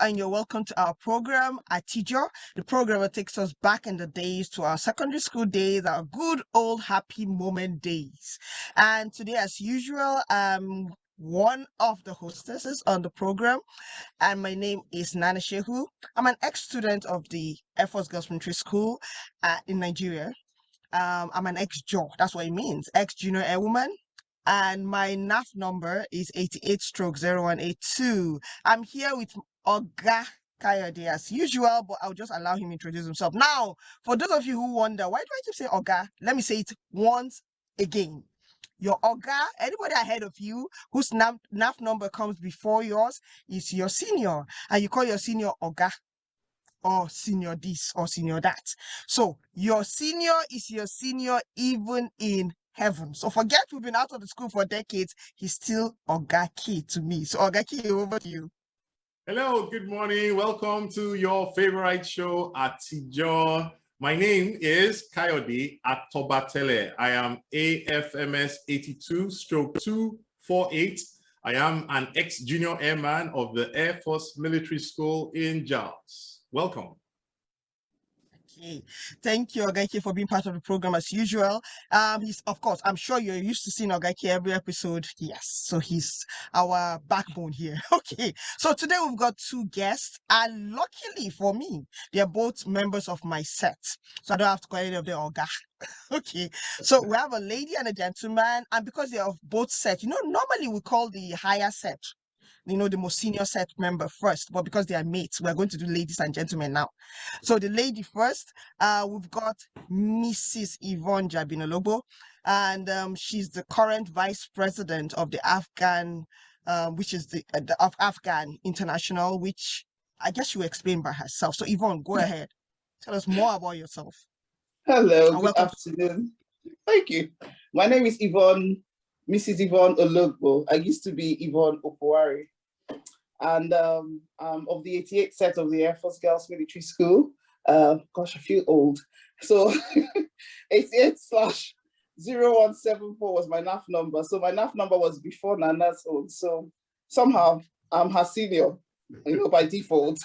and you're welcome to our program at Exjaw, the program that takes us back in the days to our secondary school days, our good old happy moment days. And today, as usual, I'm one of the hostesses on the program, and my name is Nana Shehu. I'm an ex-student of the Air Force Girls Military School in Nigeria. I'm an ex-Jaw, that's what it means, ex-junior airwoman. And my NAF number is 88/0182. I'm here with Oga Kayode as usual, but I'll just allow him to introduce himself. Now, for those of you who wonder, why do I keep saying Oga? Let me say it once again. Your Oga, anybody ahead of you whose NAF number comes before yours is your senior, and you call your senior Oga or senior this or senior that. So your senior is your senior even in heaven. So forget we've been out of the school for decades. He's still Ogaki to me. So Ogaki, over to you. Hello, good morning. Welcome to your favorite show at Exjam. My name is Kayode Atobatele. I am AFMS 82/248. I am an ex-junior airman of the Air Force Military School in Jars. Welcome. Okay. Thank you, Ogaki, for being part of the program as usual. He's, of course, I'm sure you're used to seeing Ogaki every episode. Yes, so he's our backbone here. Okay, so today we've got two guests, and luckily for me, they're both members of my set, so I don't have to call any of them Oga. Okay, so we have a lady and a gentleman, and because they're of both sets, normally we call the higher set, the most senior set member first, but because they are mates, we're going to do ladies and gentlemen now. So the lady first, we've got Mrs. Yvonne Ologbo, and she's the current vice president of the Afghan, which is the of Afghan International, which I guess she will explain by herself. So Yvonne, go ahead, tell us more about yourself. Hello, good afternoon. Thank you. My name is Yvonne, Mrs. Yvonne Ologbo. I used to be Yvonne Opuwari. And I'm of the 88 set of the Air Force Girls Military School. Gosh, I feel old. So 88/0174 was my NAF number. So my NAF number was before Nana's own. So somehow I'm her senior, by default.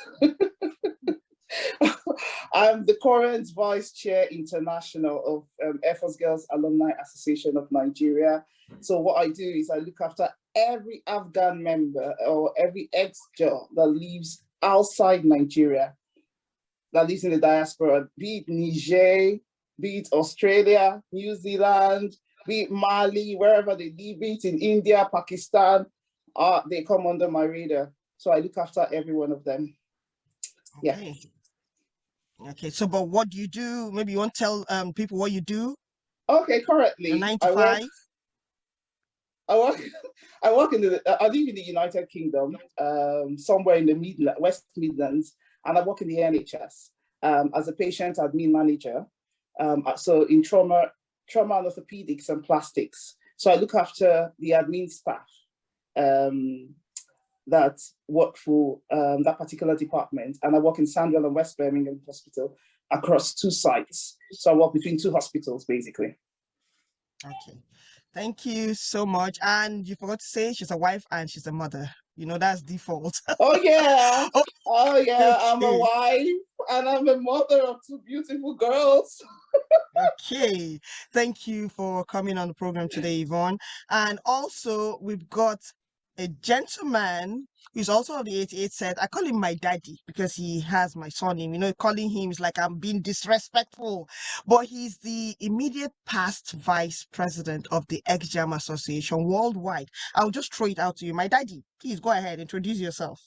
I'm the current Vice Chair International of Air Force Girls Alumni Association of Nigeria. So what I do is I look after every Afghan member or every ex-Jaw that lives outside Nigeria, that lives in the diaspora, be it Niger, be it Australia, New Zealand, be it Mali, wherever they live, be it in India, Pakistan, they come under my radar. So I look after every one of them. Yeah. Okay, so but what do you do? Maybe you want to tell people what you do? Okay, currently, You're 9 to 5? I live in the United Kingdom, somewhere in the West Midlands, and I work in the NHS as a patient admin manager. So in trauma and orthopedics and plastics. So I look after the admin staff that work for that particular department, and I work in Sandwell and West Birmingham Hospital across 2 sites. So I work between 2 hospitals, basically. Okay. Thank you so much. And you forgot to say she's a wife and she's a mother. That's default. Oh, yeah. Oh, yeah. Okay. I'm a wife and I'm a mother of 2 beautiful girls. Okay. Thank you for coming on the program today, Yvonne. And also, we've got a gentleman who's also of the 88 set. I call him my daddy because he has my surname. Calling him is like I'm being disrespectful. But he's the immediate past vice president of the Exjam Association worldwide. I'll just throw it out to you. My daddy, please go ahead, introduce yourself.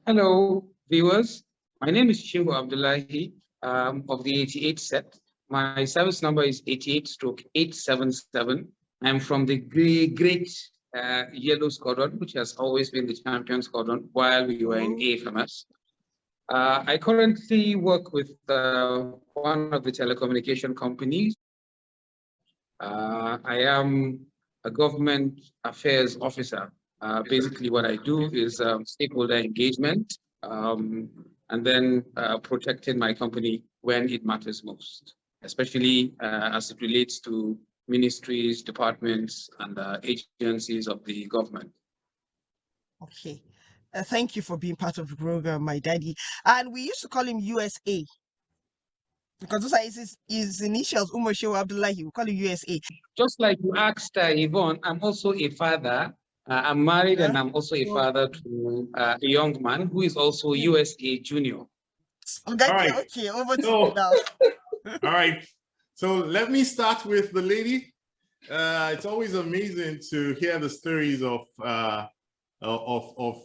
Hello, viewers. My name is Shehu Abdullahi of the 88 set. My service number is 88/877. I'm from the great Yellow Squadron, which has always been the champion squadron while we were in AFMS. I currently work with one of the telecommunication companies. I am a government affairs officer. Basically, what I do is stakeholder engagement and then protecting my company when it matters most, especially as it relates to ministries, departments, and agencies of the government. Okay. Thank you for being part of the program, my daddy. And we used to call him USA because those are his initials, Umar Shehu Abdullahi. We call him USA. Just like you asked Yvonne, I'm also a father. I'm married and I'm also a father to a young man who is also USA junior. Okay, All right. okay, over to you now. All right. So let me start with the lady. It's always amazing to hear the stories of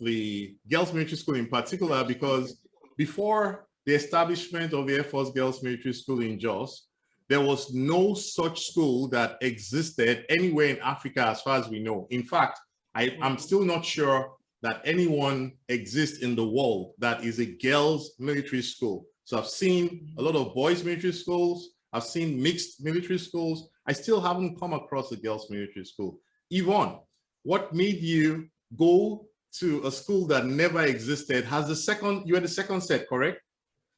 the Girls Military School in particular, because before the establishment of the Air Force Girls Military School in Jos, there was no such school that existed anywhere in Africa as far as we know. In fact, I'm still not sure that anyone exists in the world that is a girls military school. So I've seen a lot of boys military schools. I've seen mixed military schools. I still haven't come across a girls military school. Yvonne, what made you go to a school that never existed? You had the second set, correct?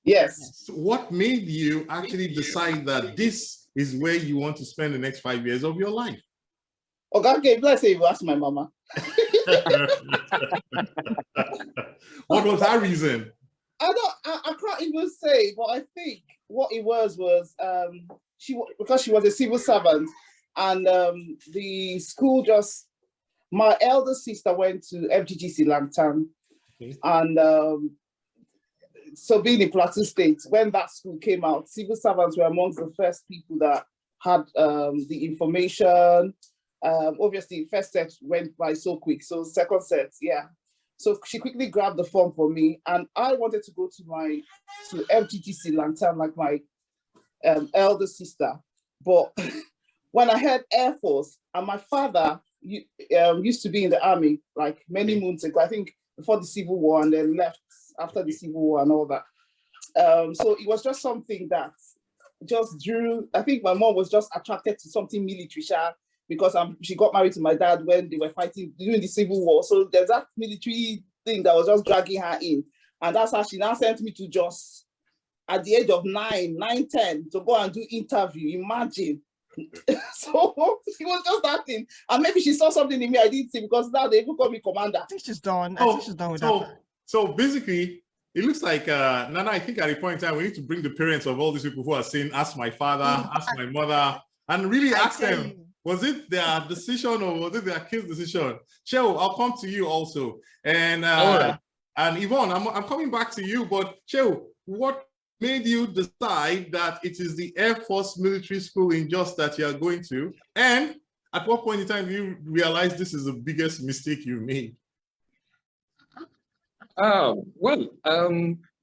Yes. So what made you actually decide that this is where you want to spend the next 5 years of your life? Okay, let's say you ask my mama. What was her reason? I can't even say, but I think what it was because she was a civil servant, and the school my elder sister went to FGGC Langtan, okay. And so being in Plateau State, when that school came out, civil servants were amongst the first people that had the information. Obviously, first set went by so quick, so second set, yeah. So she quickly grabbed the form for me, and I wanted to go to FGGC Langtan like my elder sister. But when I heard Air Force, and my father used to be in the army like many moons ago, I think before the Civil War, and then left after the Civil War and all that. So it was just something that just drew, I think my mom was just attracted to something military, because she got married to my dad when they were fighting during the Civil War. So there's that military thing that was just dragging her in. And that's how she now sent me to just, at the age of 9, 10, to go and do interview, imagine. So it was just that thing. And maybe she saw something in me I didn't see, because now they even call me commander. I think she's done. I think she's done with that. So basically, it looks like, Nana, I think at a point in time, we need to bring the parents of all these people who are saying, ask my father, ask my mother, and really ask them, was it their decision or was it their kid's decision? Shehu, I'll come to you also. And and Yvonne, I'm coming back to you, but Shehu, what made you decide that it is the Air Force Military School in Jos that you are going to? And at what point in time do you realize this is the biggest mistake you made? Well,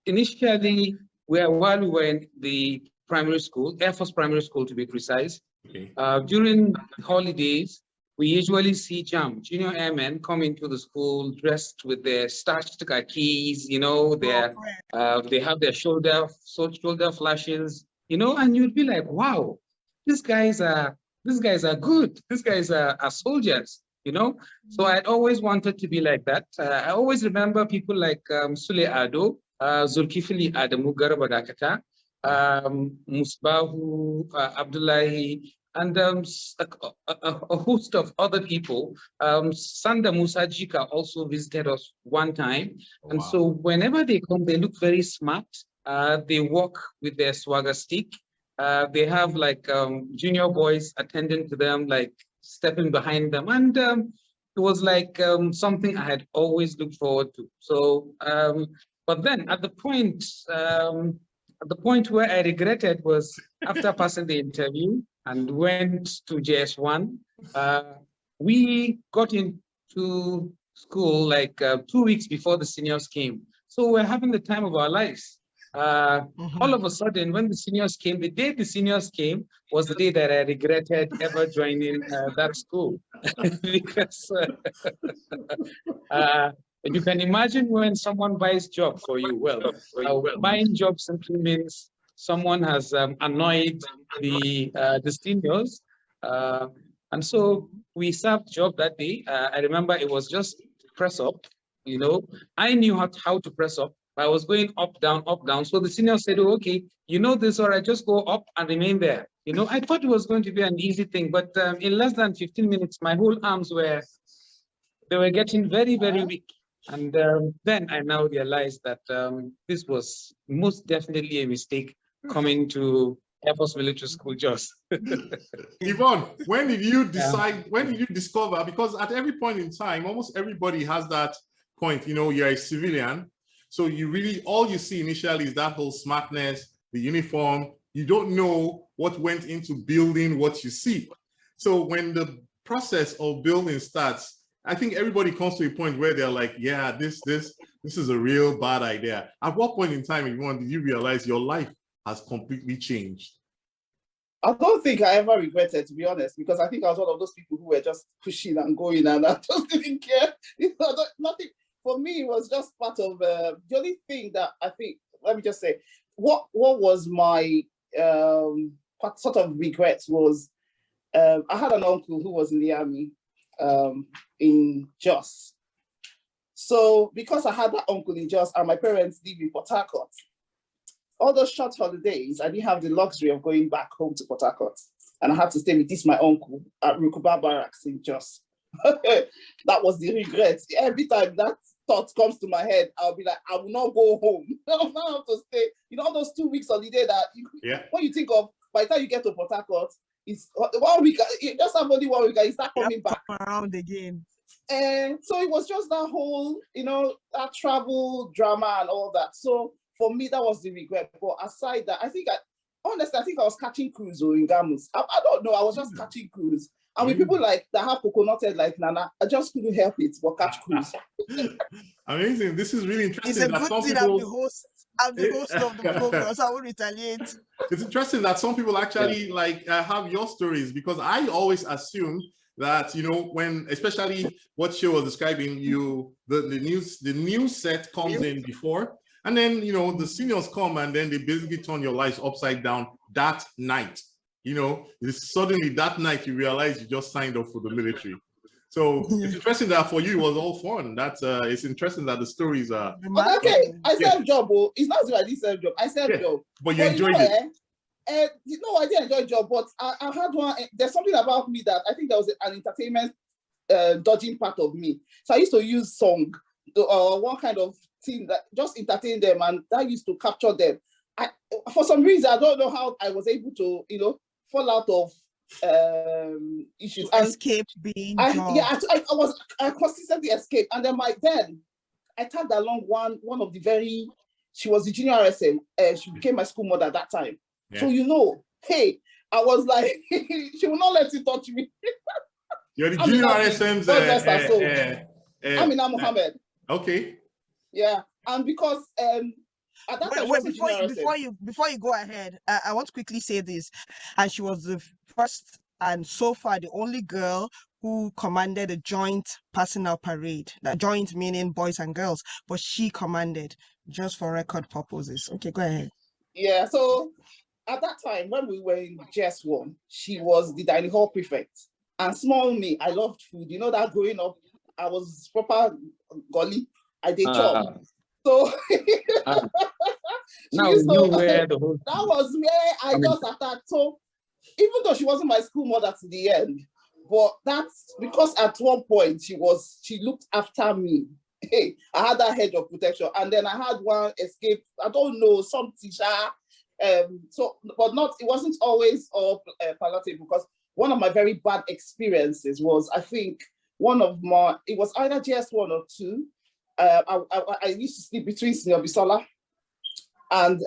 initially, while we were in the primary school, Air Force Primary School to be precise, okay. During holidays, we usually see junior airmen come into the school dressed with their starched khakis, you know, they have their shoulder flashes, you know, and you'd be like, wow, these guys are good. These guys are soldiers, you know. So I'd always wanted to be like that. I always remember people like Sule Ado, Zulkifli Adamu Garabadakata, Musbahu, Abdullahi, and a host of other people. Sanda Musa Jika also visited us one time. Oh, and wow. So whenever they come, they look very smart. They walk with their swagger stick. They have like junior boys attending to them, like stepping behind them. And it was like something I had always looked forward to. So, but then at the point where I regretted was after passing the interview and went to JS1, we got into school like 2 weeks before the seniors came. So we're having the time of our lives. All of a sudden, when the seniors came, the day the seniors came was the day that I regretted ever joining that school. Because you can imagine when someone buys job for you. Well, buying job simply means someone has annoyed the seniors. And so we served job that day. I remember it was just press up, you know. I knew how to press up. I was going up, down, up, down. So the senior said, oh, okay, you know this, all right, just go up and remain there. You know, I thought it was going to be an easy thing, but in less than 15 minutes, my whole arms were getting very, very weak. And then I now realized that this was most definitely a mistake coming to Air Force Military School, Jos. Yvonne, when did you decide, when did you discover, because at every point in time, almost everybody has that point, you know, you're a civilian. So you really, all you see initially is that whole smartness, the uniform. You don't know what went into building what you see. So when the process of building starts, I think everybody comes to a point where they're like, yeah, this is a real bad idea. At what point in time, Yvonne, did you realize your life has completely changed? I don't think I ever regretted, to be honest, because I think I was one of those people who were just pushing and going, and I just didn't care. You know, nothing for me. It was just part of the only thing that I think. Let me just say, what was my sort of regret was I had an uncle who was in the army in Jos. So because I had that uncle in Jos and my parents live in Port Harcourt, all those short holidays, I didn't have the luxury of going back home to Port Harcourt. And I had to stay with my uncle at Rukuba Barracks in Jos. That was the regret. Every time that thought comes to my head, I'll be like, I will not go home. I'll not have to stay. You know, all those 2 weeks holiday that when you think of, by the time you get to Port Harcourt, it's 1 week, you just have only 1 week, and you start coming back. Around again. And so it was just that whole, you know, that travel drama and all that. So for me, that was the regret. But aside that, honestly, I think I was catching cruise in Gamus. I don't know, I was just catching cruise. And with people like that have coconut head like Nana, I just couldn't help it but catch cruise. Amazing. This is really interesting. It's a good thing I'm the host of the program, so I won't retaliate. It's interesting that some people actually have your stories, because I always assume that, you know, when, especially what Shehu was describing, the news set comes in before, and then, you know, the seniors come and then they basically turn your lives upside down that night. You know, it's suddenly that night you realize you just signed up for the military. So it's interesting that for you it was all fun. That's it's interesting that the stories are. Okay, I said job. Oh, it's not as if I didn't self job. I said job. But you enjoyed it. No, I didn't enjoy job, but I had one. There's something about me that I think there was an entertainment dodging part of me. So I used to use song or one kind of thing that just entertain them, and that used to capture them. For some reason, I don't know how I was able to, you know, fall out of issues. Escape being I consistently escaped. And then I tagged along one of the very, she was the junior RSM. She became my school mother at that time. Yeah. So, you know, hey, I was like, she will not let you touch me. You're the junior RSM's Amina Mohammed. Okay. Yeah. And because at that time, before you go ahead, I want to quickly say this. And she was the first and so far the only girl who commanded a joint personnel parade. That joint meaning boys and girls, but she commanded, just for record purposes. Okay, go ahead. Yeah, so at that time when we were in JS1, she was the dining hall prefect. And small me, I loved food. You know that growing up, I was proper gully. I did chop. So now you know where the whole that was where I just attacked. So even though she wasn't my school mother to the end, but that's because at one point she looked after me. Hey, I had that hedge of protection, and then I had one escape. I don't know, some teacher. So, but it wasn't always all palatable, because one of my very bad experiences was, I think, it was either JS1 or 2. I used to sleep between Senior Bisola and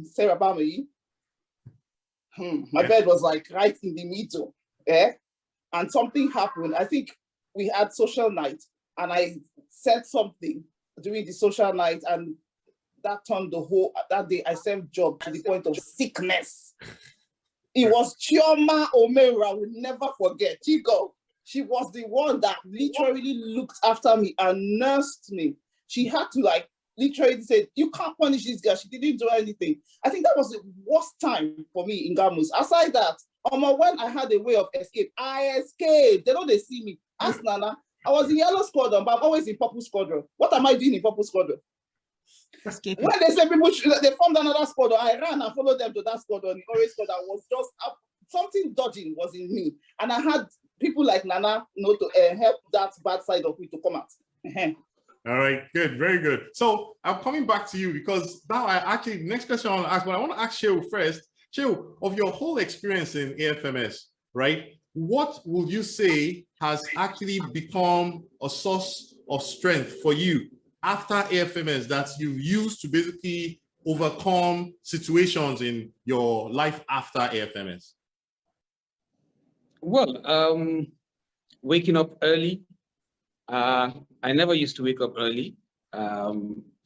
Sarah Bamui. My bed was like right in the middle, and something happened. I think we had social night, and I said something during the social night, and that turned that day I served job to the point of sickness. It was Chioma Omeru, I will never forget. Chico. She was the one that literally looked after me and nursed me. She had to literally say, you can't punish this girl. She didn't do anything. I think that was the worst time for me in Gamus. Aside that, when I had a way of escape, I escaped. They know they see me. Ask Nana. I was in yellow squadron, but I'm always in purple squadron. What am I doing in purple squadron? Escaping. When they say they formed another squadron, I ran and followed them to that squadron. The orange squadron was just something dodging was in me, and I had people like Nana, to help that bad side of me to come out. All right, good, very good. So I'm coming back to you because now next question I want to ask, but I want to ask Shehu first. Shehu, of your whole experience in AFMS, right? What would you say has actually become a source of strength for you after AFMS that you've used to basically overcome situations in your life after AFMS? Well, waking up early. I never used to wake up early.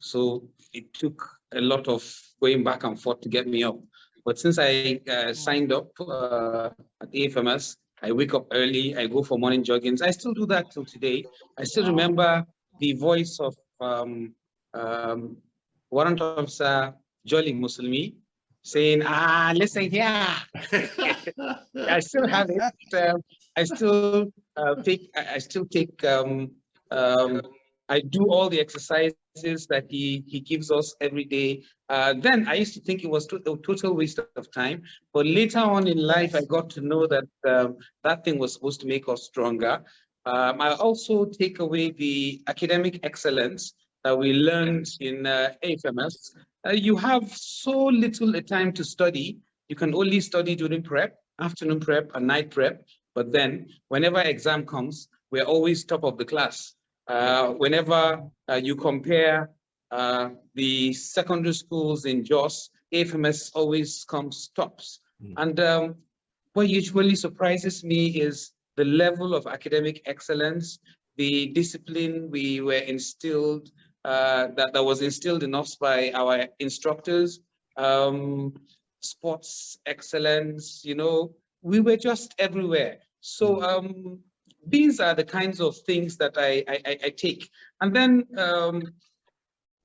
So it took a lot of going back and forth to get me up. But since I signed up at AFMS, I wake up early, I go for morning joggings. I still do that till today. I still remember the voice of Warrant Officer Jolly Muslimi saying, listen here. I still have it. I still take, I do all the exercises that he gives us every day. Then I used to think it was a total waste of time. But later on in life, I got to know that that thing was supposed to make us stronger. I also take away the academic excellence that we learned in AFMS. You have so little time to study. You can only study during prep, afternoon prep, and night prep. But then whenever exam comes, we're always top of the class. Whenever you compare the secondary schools in Jos, AFMS always comes tops. And what usually surprises me is the level of academic excellence, the discipline we were instilled, that was instilled in us by our instructors, sports excellence, we were just everywhere. So these are the kinds of things that I take. And then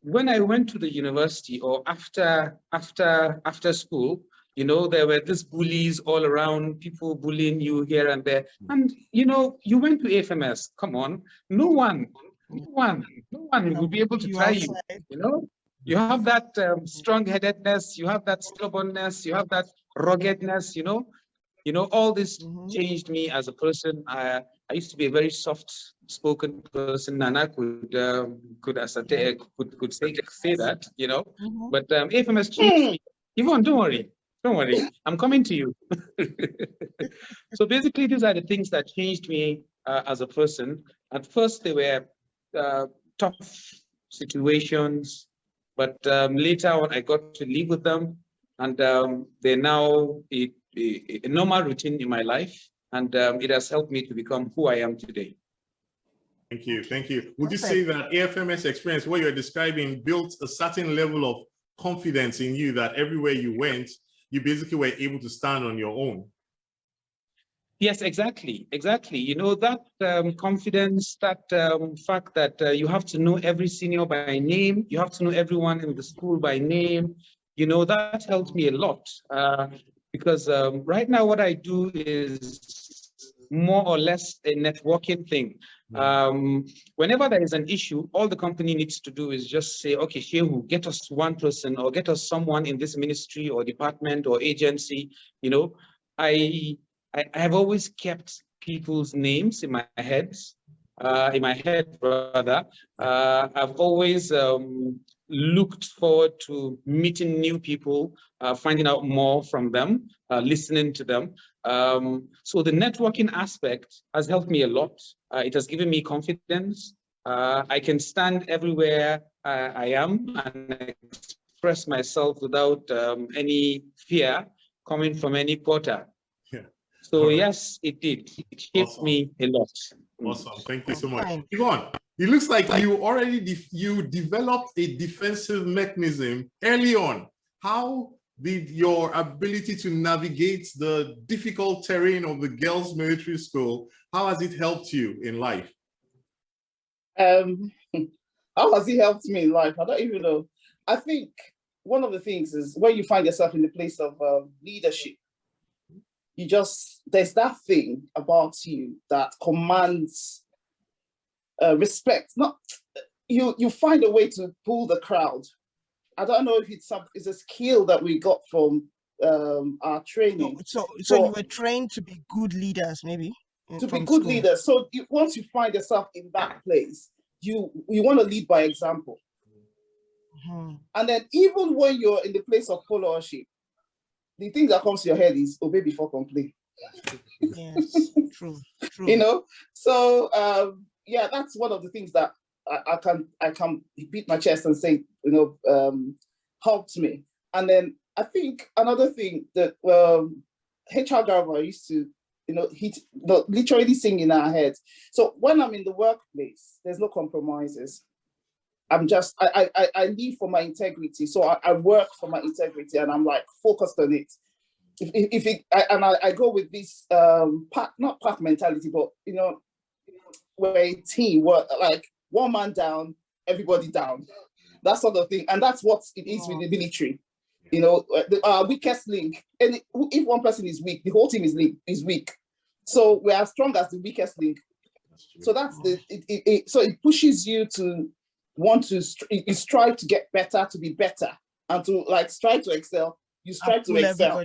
when I went to the university or after school, there were these bullies all around, people bullying you here and there. And, you went to AFMS, come on, no one will be able to try you, You have that strong-headedness, you have that stubbornness, you have that ruggedness, all this changed me as a person. I used to be a very soft-spoken person, and I could say that, But AFMS changed me. Yvonne, don't worry, I'm coming to you. So basically, these are the things that changed me as a person. At first, they were tough situations, but later on, I got to live with them, and they're now a normal routine in my life, and it has helped me to become who I am today. Thank you, thank you. Would you say that AFMS experience, what you're describing, built a certain level of confidence in you that everywhere you went, you basically were able to stand on your own? Yes, exactly. That confidence, that fact that you have to know every senior by name, you have to know everyone in the school by name, that helped me a lot. Because right now what I do is more or less a networking thing. Whenever there is an issue, all the company needs to do is just say, okay, Shehu, get us one person or get us someone in this ministry or department or agency. I have always kept people's names in my head, rather. I've always looked forward to meeting new people, finding out more from them, listening to them. So the networking aspect has helped me a lot. It has given me confidence. I can stand everywhere I am and express myself without any fear coming from any quarter. Yeah. So yes, it did. It shaped me a lot. Awesome. Thank you so much. Yvonne, it looks like you already you developed a defensive mechanism early on. How did your ability to navigate the difficult terrain of the girls' military school, how has it helped you in life? How has it helped me in life? I don't even know. I think one of the things is when you find yourself in the place of leadership, there's that thing about you that commands respect. Not you find a way to pull the crowd. I don't know if it's a skill that we got from our training. So you were trained to be good leaders, maybe? To be good leaders. So once you find yourself in that place, you want to lead by example. And then even when you're in the place of followership, the thing that comes to your head is obey before complain. Yes, true. You know, so yeah, that's one of the things that I can beat my chest and say, you know, helped me. And then I think another thing that HR Garba used to, you know, literally sing in our heads. So when I'm in the workplace, there's no compromises. I'm just, I live for my integrity. So I work for my integrity and I'm like focused on it. I go with this not pack mentality, but you know, we're a team, we're like one man down, everybody down. That sort of thing. And that's what it is with the military. You know, our weakest link. And if one person is weak, the whole team is weak. So we're as strong as the weakest link. So that's so it pushes you to want to strive to get better, to be better, and to like strive to excel. You strive to excel,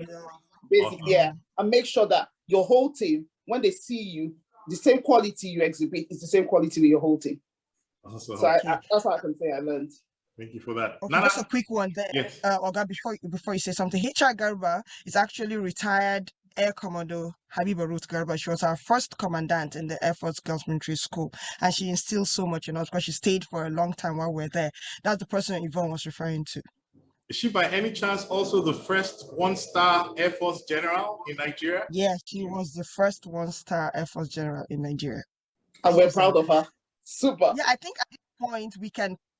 basically, yeah, and make sure that your whole team, when they see you, the same quality you exhibit is the same quality with your whole team. Awesome. So that's how I can say I learned. Thank you for that. Okay, just a quick one there. Yes. Oga, before you say something, HR Garba is actually retired Air Commodore Habiba Ruth Garba. She was our first commandant in the Air Force Girls Military School, and she instilled so much in us because she stayed for a long time while we were there. That's the person Yvonne was referring to. Is she by any chance also the first one-star Air Force general in Nigeria? Yes, she was the first one-star Air Force general in Nigeria. And we're proud of her. Super. Yeah, I think at this point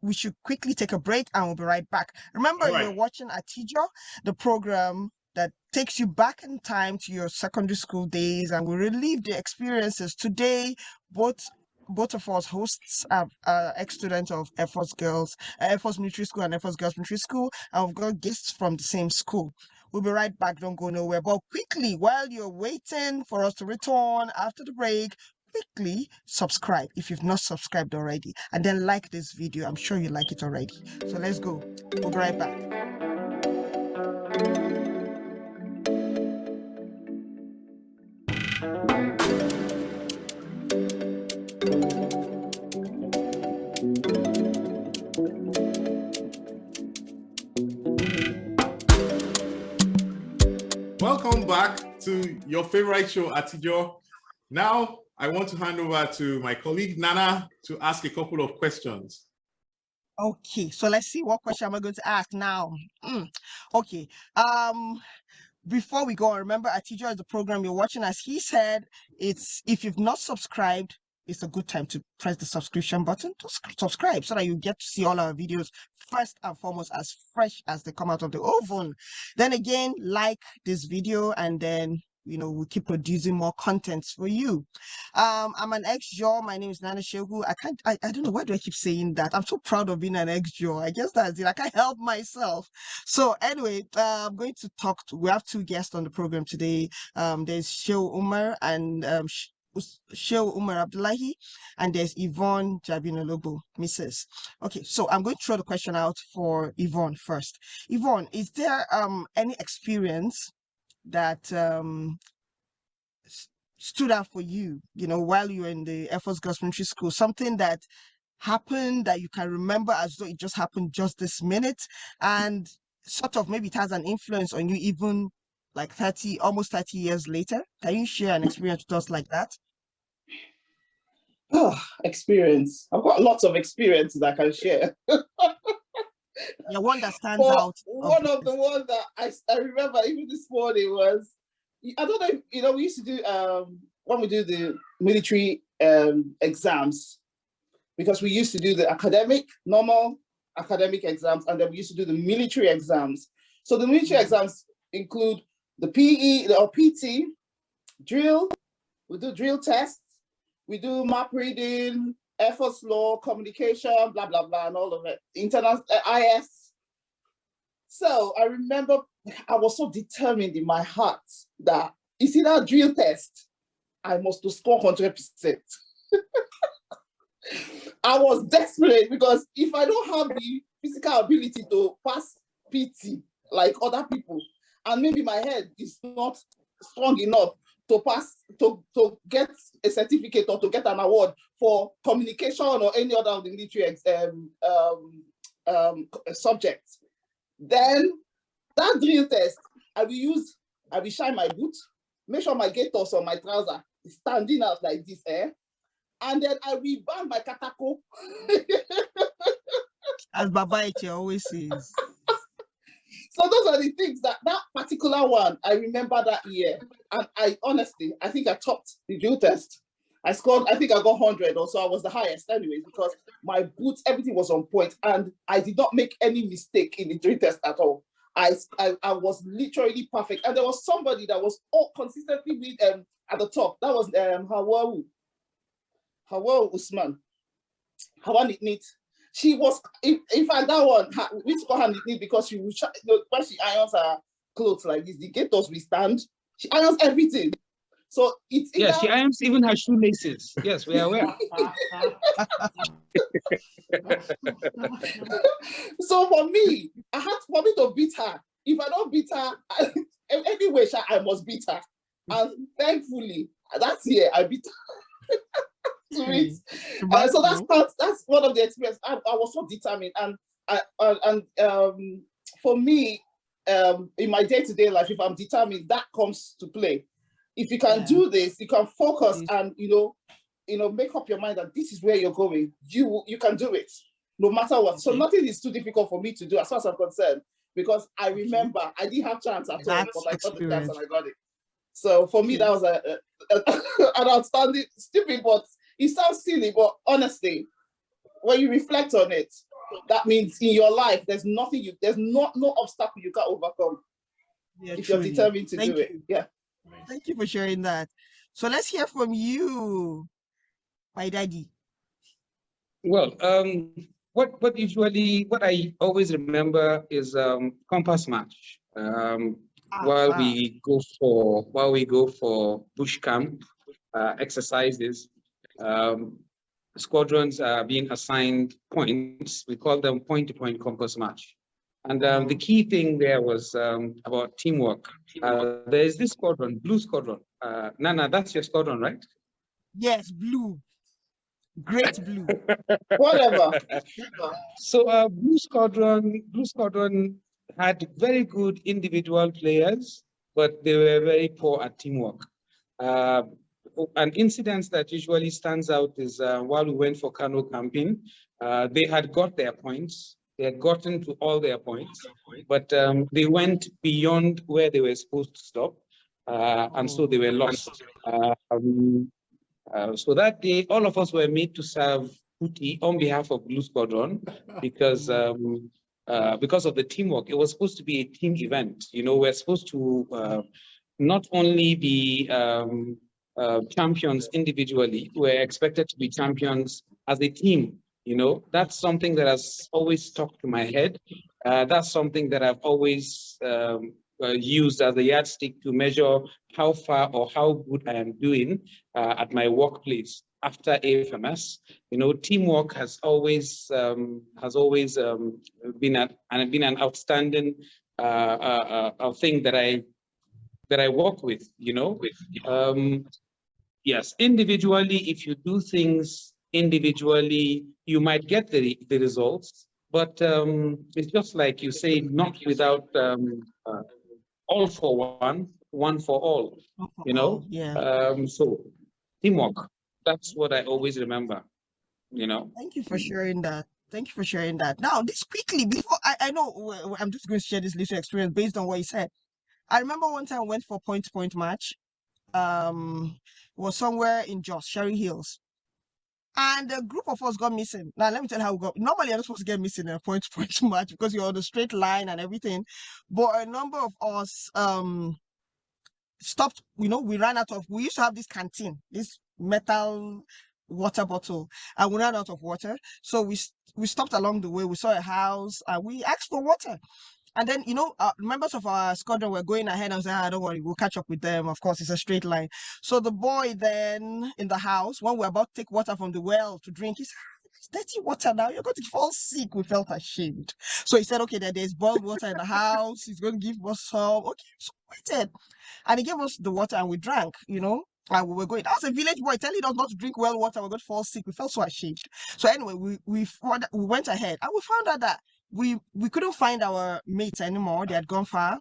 we should quickly take a break and we'll be right back. Remember, you're watching Exjam, the program that takes you back in time to your secondary school days, and we relive the experiences. Today, both of us hosts are ex-students of Air Force Military School and Air Force Girls Military School, and we've got guests from the same school. We'll be right back, don't go nowhere. But quickly, while you're waiting for us to return after the break, quickly subscribe if you've not subscribed already, and then like this video. I'm sure you like it already. So let's go. We'll be right back. Welcome back to your favorite show, Exjam. Now, I want to hand over to my colleague, Nana, to ask a couple of questions. Okay, so let's see what question am I going to ask now. Okay, before we go on, remember Exjam is the program you're watching. As he said, it's if you've not subscribed, it's a good time to press the subscription button to subscribe so that you get to see all our videos first and foremost, as fresh as they come out of the oven. Then again, like this video, and then we keep producing more contents for you. I'm an Exjaw. My name is Nana Shehu. I don't know, why do I keep saying that? I'm so proud of being an Exjaw. I guess that's it. I can't help myself. So anyway, I'm going to we have two guests on the program today. There's Shehu Umar and Shehu Umar Abdullahi, and there's Yvonne Jabin Ologbo, Mrs. Okay, so I'm going to throw the question out for Yvonne first. Yvonne, is there any experience that stood out for you, while you were in the Air Force Girls Military School, something that happened that you can remember as though it just happened just this minute, and sort of maybe it has an influence on you even like almost 30 years later? Can you share an experience with us like that? Oh, experience. I've got lots of experiences I can share. Yeah, one that stands out. One of the ones that I remember even this morning was, I don't know, we used to do, when we do the military exams, because we used to do the normal academic exams, and then we used to do the military exams. So the military exams include the PE or PT, drill, we do drill tests, we do map reading, Air Force law, communication, blah, blah, blah, and all of it, internal IS. So I remember I was so determined in my heart that, you see that drill test, I must score 100%. I was desperate because if I don't have the physical ability to pass PT like other people, and maybe my head is not strong enough to pass, to get a certificate or to get an award for communication or any other of the military subject. Then that drill test, I will shine my boot, make sure my gaiters or my trouser is standing out like this, and then I will bang my katako. As Baba Ete always says. So those are the things that particular one, I remember that year. And I honestly, I think I topped the drill test. I scored, I think I got 100 or so. I was the highest anyways, because my boots, everything was on point, and I did not make any mistake in the drill test at all. I was literally perfect. And there was somebody that was all consistently with at the top. That was Hawa Usman. Hawa Nit. She was, in fact, that one, we took her neat because she was, when she irons her clothes like this, the gaiters we stand, she irons everything. So it's yeah, she irons even her shoelaces. Yes, we are aware. So for me, for me to beat her. If I don't beat her, anyway, I must beat her. And thankfully, that year I beat her. So that's one of the experiences. I was so determined, and for me, in my day-to-day life, if I'm determined, that comes to play. If you can do this, you can focus and make up your mind that this is where you're going. You can do it, no matter what. So nothing is too difficult for me to do as far as I'm concerned, because I remember I didn't have chance at all, but I got the chance and I got it. So for me, that was an outstanding, stupid, but it sounds silly, but honestly, when you reflect on it, that means in your life, there's no obstacle you can't overcome if you're determined to do it. Yeah. Thank you for sharing that. So let's hear from you, my daddy. Well, what I always remember is compass match. While we go for bush camp exercises, squadrons are being assigned points. We call them point-to-point compass match. And the key thing there was about teamwork. There is this squadron, Blue Squadron. Nana, that's your squadron, right? Yes, blue. Great blue. Whatever. So Blue Squadron had very good individual players, but they were very poor at teamwork. An incident that usually stands out is while we went for canoe camping, they had got their points. They had gotten to all their points, but they went beyond where they were supposed to stop, and so they were lost. So that day, all of us were made to serve putti on behalf of Blue Squadron because of the teamwork. It was supposed to be a team event. We're supposed to not only be champions individually, we're expected to be champions as a team. That's something that has always stuck to my head. That's something that I've always used as a yardstick to measure how far or how good I am doing at my workplace after AFMS. Teamwork has always been an outstanding thing that I work with. Yes, individually, if you do things individually, you might get the results, but it's just like you say, not without all for one for all, so teamwork, that's what I always remember, Thank you for sharing that. Thank you for sharing that. Now, this quickly, before I know I'm just going to share this little experience based on what you said. I remember one time I went for point-to-point match. Was somewhere in Jos, Sherry Hills. And a group of us got missing. Now, let me tell you how we got. Normally, you're not supposed to get missing in a point-to-point match because you're on a straight line and everything. But a number of us stopped. We ran out of. We used to have this canteen, this metal water bottle, and we ran out of water. So we stopped along the way. We saw a house and we asked for water. And then, members of our squadron were going ahead and saying, don't worry, we'll catch up with them. Of course, it's a straight line. So the boy then in the house, when we're about to take water from the well to drink, he said, it's dirty water now. You're going to fall sick. We felt ashamed. So he said, okay, there's boiled water in the house. He's going to give us some. Okay, so we waited. And he gave us the water and we drank, and we were going. That was a village boy telling us not to drink well water. We're going to fall sick. We felt so ashamed. So anyway, we went ahead and we found out that we couldn't find our mates anymore. They had gone far.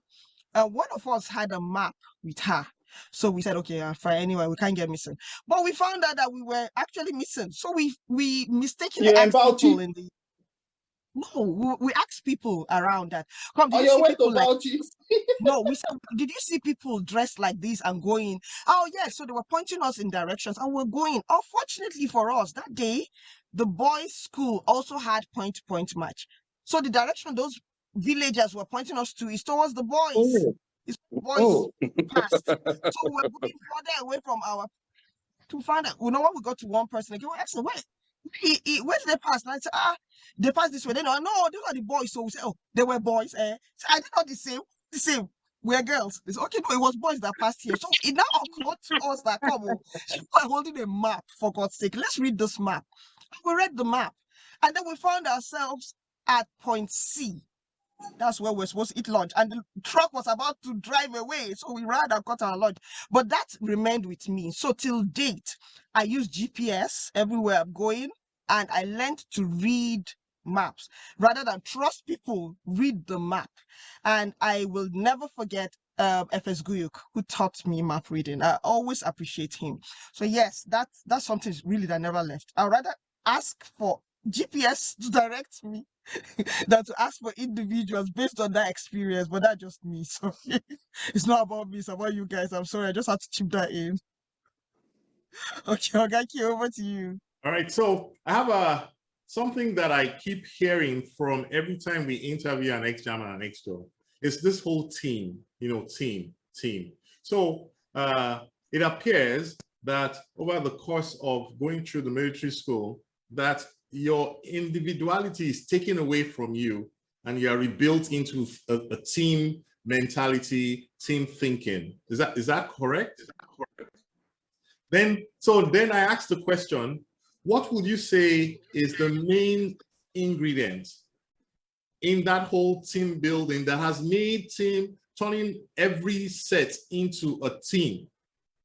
One of us had a map with her. So we said, okay, fine. Anyway, we can't get missing. But we found out that we were actually missing. So we mistakenly You're in asked people Bauchi? in the no, we asked people around that. Come, did On you your see way to people like Bauchi? no, we said, did you see people dressed like this and going? Oh, yes. So they were pointing us in directions and we're going. Unfortunately for us, that day, the boys' school also had point-to-point match. So the direction those villagers were pointing us to is towards the boys. Oh, It's boys oh. passed. So we're going further away from our to find out. You know what? We got to one person again. We asked him, where? Where did they pass? And I said, they passed this way. They know, no, these are the boys. So we said, oh, they were boys. So I did not the same. The same. We're girls. They said, okay, no, it was boys that passed here. So it now occurred to us that, come on, people are holding a map, for God's sake. Let's read this map. And we read the map. And then we found ourselves at point C. That's where we're supposed to eat lunch. And the truck was about to drive away. So we ran and got our lunch. But that remained with me. So till date, I use GPS everywhere I'm going. And I learned to read maps. Rather than trust people, read the map. And I will never forget FS Guyuk, who taught me map reading. I always appreciate him. So yes, that's something really that never left. I'd rather ask for GPS to direct me than to ask for individuals based on that experience, but that's just me. So it's not about me, it's about you guys. I'm sorry, I just had to chip that in. Okay, Ogaki, over to you. All right, so I have something that I keep hearing from every time we interview an Exjam and an Exjaw. It's this whole team, team. So it appears that over the course of going through the military school, that your individuality is taken away from you and you are rebuilt into a team mentality, team thinking. Is that correct? Then I asked the question, what would you say is the main ingredient in that whole team building that has made turning every set into a team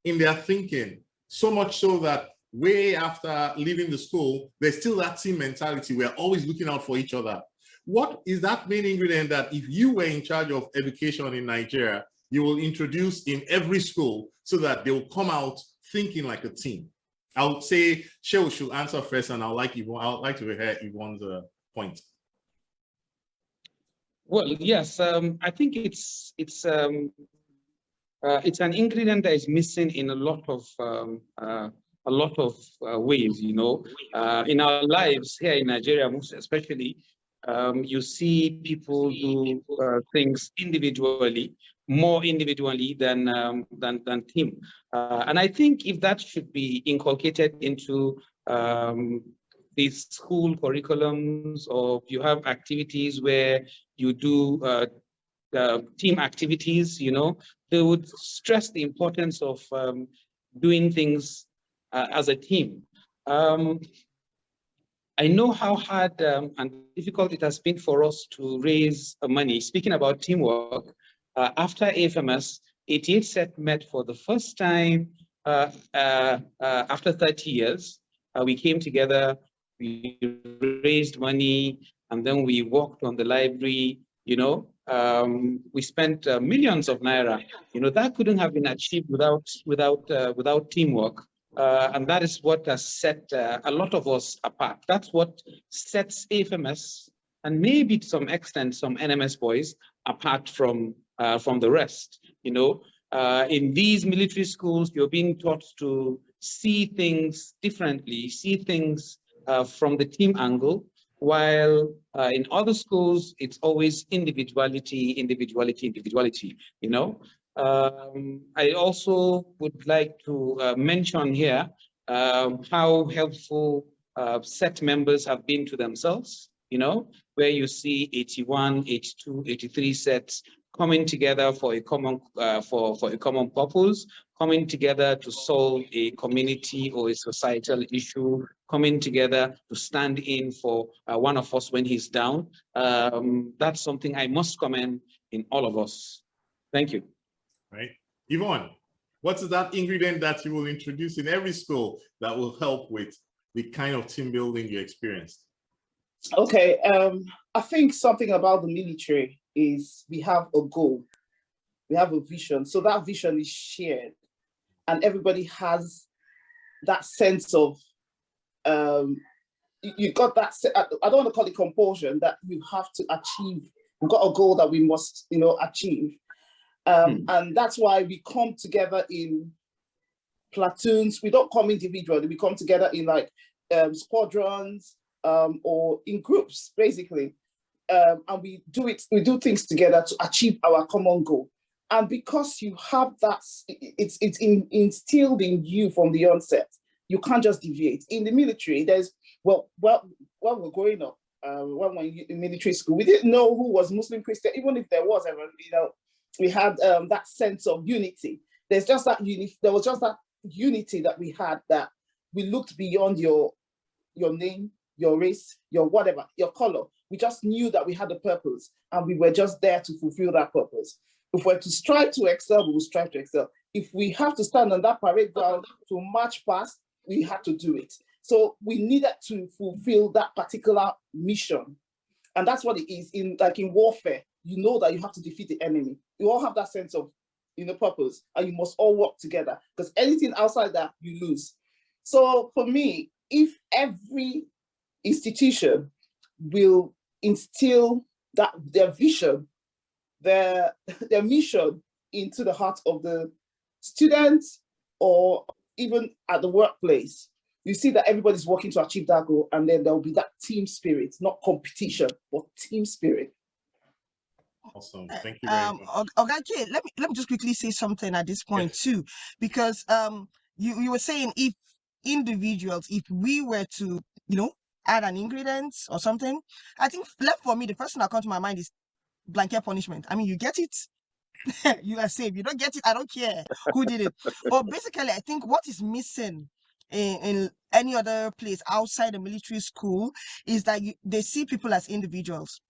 in their thinking, so much so that way after leaving the school, there's still that team mentality. We're always looking out for each other. What is that main ingredient that if you were in charge of education in Nigeria, you will introduce in every school so that they will come out thinking like a team? I would say Shehu should answer first, and I'd like to hear Yvonne's point. Well, yes, I think it's an ingredient that is missing in a lot of ways, in our lives here in Nigeria, most especially. You see people do things individually, more individually than team. And I think if that should be inculcated into these school curriculums, or you have activities where you do team activities, they would stress the importance of doing things as a team. I know how hard and difficult it has been for us to raise money. Speaking about teamwork, after AFMS, 88 set met for the first time after 30 years. We came together, we raised money, and then we worked on the library. We spent millions of naira. That couldn't have been achieved without teamwork. And that is what has set a lot of us apart. That's what sets AFMS, and maybe to some extent some NMS boys, apart from the rest. In these military schools, you're being taught to see things differently, see things from the team angle, while in other schools, it's always individuality. I also would like to mention here how helpful set members have been to themselves, where you see 81, 82, 83 sets coming together for a common for a common purpose, coming together to solve a community or a societal issue, coming together to stand in for one of us when he's down. That's something I must commend in all of us. Thank you. Right. Yvonne, what is that ingredient that you will introduce in every school that will help with the kind of team building you experienced? Okay, I think something about the military is we have a goal, we have a vision. So that vision is shared and everybody has that sense of, you got that, I don't want to call it compulsion, that you have to achieve, we've got a goal that we must, achieve. And that's why we come together in platoons. We don't come individually, we come together in like squadrons or in groups, basically. And we do things together to achieve our common goal. And because you have that, it's instilled in you from the onset. You can't just deviate. In the military, there's, when we're growing up, when we're in military school, we didn't know who was Muslim, Christian, even if there was ever, we had that sense of unity. There was just that unity that we had, that we looked beyond your name, your race, your whatever, your color. We just knew that we had a purpose and we were just there to fulfill that purpose. If we're to strive to excel, we will strive to excel. If we have to stand on that parade ground to march past, we had to do it. So we needed to fulfill that particular mission. And that's what it is in warfare. You know that you have to defeat the enemy. You all have that sense of purpose, and you must all work together, because anything outside that, you lose. So for me, if every institution will instill that their vision, their mission into the heart of the students, or even at the workplace, you see that everybody's working to achieve that goal, and then there will be that team spirit, not competition, but team spirit. Awesome. Thank you very much. Ogache, let me just quickly say something at this point too, because you were saying if individuals, if we were to add an ingredient or something, I think left for me, the first thing that comes to my mind is blanket punishment. I mean, you get it, you are safe. You don't get it, I don't care who did it. But basically, I think what is missing in any other place outside the military school is that they see people as individuals.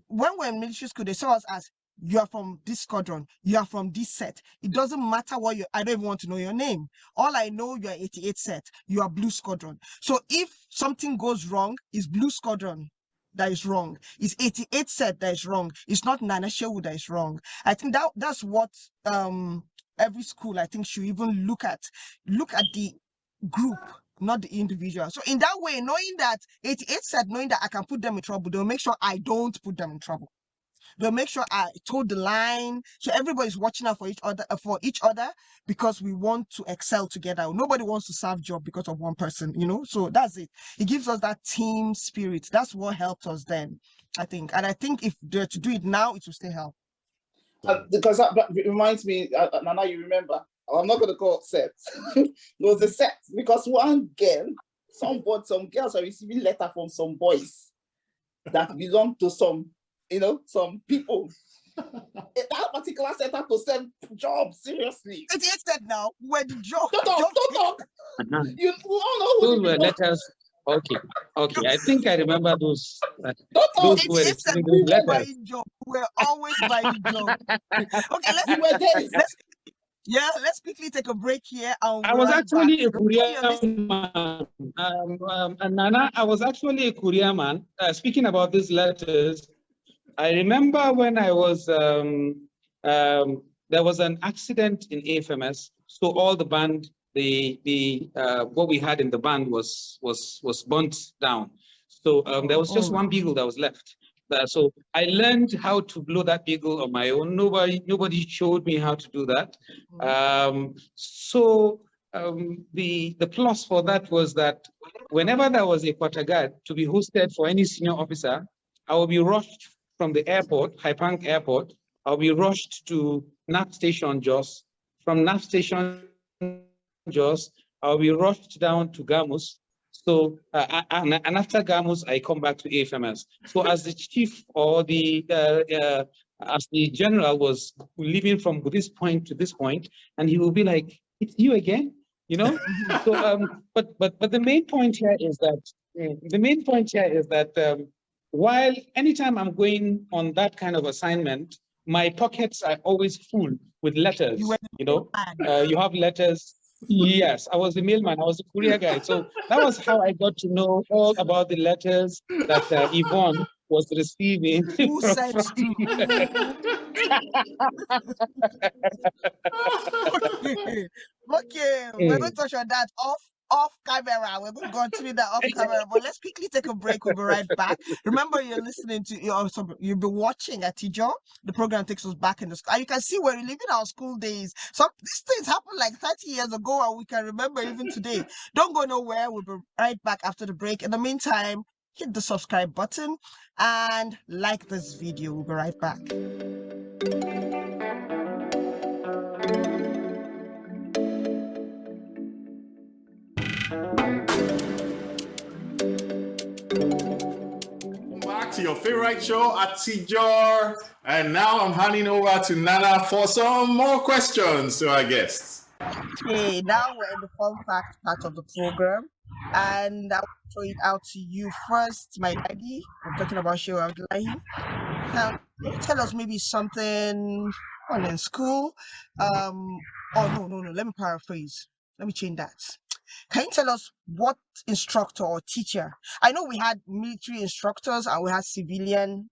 When we're in military school, they saw us as, you are from this squadron, you are from this set. It doesn't matter what I don't even want to know your name. All I know, you are 88 set, you are blue squadron. So if something goes wrong, it's blue squadron that is wrong. It's 88 set that is wrong. It's not Nana Shehu that is wrong. I think that's what every school, I think, should even look at the group, not the individual. So in that way, knowing that 88 said, knowing that I can put them in trouble, they'll make sure I don't put them in trouble. They'll make sure I told the line. So everybody's watching out for each other, because we want to excel together. Nobody wants to serve job because of one person, So that's it. It gives us that team spirit. That's what helped us then, I think. And I think if they're to do it now, it will still help. Because that reminds me, Nana, you remember, I'm not going to call it set. There was a set because one girl, some girls are receiving letter from some boys that belong to some people. That particular set had to send jobs, seriously. It's said now, where the job. Don't talk. You all know those were letters. Okay. I think I remember those. Those were the letters. We're always buying job. Okay, let's quickly take a break here. I was actually a courier man. Nana, I was actually a courier man. Speaking about these letters, I remember when I was, there was an accident in AFMS. So all the band, what we had in the band was burnt down. So there was just one beagle that was left. So I learned how to blow that beagle on my own. Nobody showed me how to do that. The plus for that was that whenever there was a quarter guard to be hosted for any senior officer, I will be rushed from the airport, Haipang Airport. I'll be rushed to NAP Station Jos. From NAP Station Jos, I'll be rushed down to Gamus. So, and after Gamus, I come back to AFMS. So as the chief or the as the general was leaving from this point to this point, and he will be like, "It's you again," you know. So, but the main point here is that while anytime I'm going on that kind of assignment, my pockets are always full with letters. You know, you have letters. Yes, I was the mailman. I was the courier guy. So that was how I got to know all about the letters that Yvonne was receiving. Who sent to who? Okay, we're going to touch on that off camera. We're going to continue that off camera, but let's quickly take a break. We'll be right back. Remember, you're listening to you'll be watching at Exjam. The program takes us back in the school. And you can see we're reliving our school days. Some these things happened like 30 years ago, and we can remember even today. Don't go nowhere. We'll be right back after the break. In the meantime, hit the subscribe button and like this video. We'll be right back. Back to your favorite show at Exjaw, and now I'm handing over to Nana for some more questions to our guests. Okay, now we're in the fun fact part of the program, and I'll throw it out to you first, my daddy. I'm talking about Shehu Abdullahi. Now, can you tell us maybe something on in school? Oh no, let me paraphrase. Let me change that. Can you tell us what instructor or teacher? I know we had military instructors and we had civilian,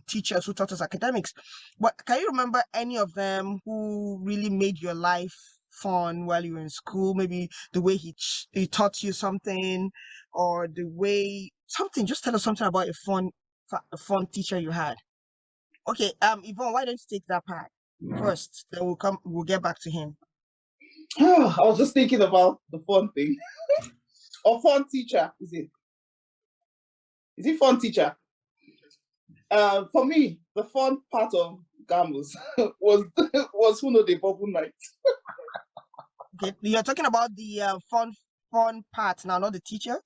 teachers who taught us academics. But can you remember any of them who really made your life fun while you were in school? Maybe the way he taught you something, or the way something. Just tell us something about a fun teacher you had. Okay, Yvonne, why don't you take that part first? Then we'll get back to him. I was just thinking about the fun thing. Or fun teacher, is it? Is it fun teacher? For me, the fun part of Gamus was Who Know the Bubble Night. Okay, you're talking about the fun part now, not the teacher?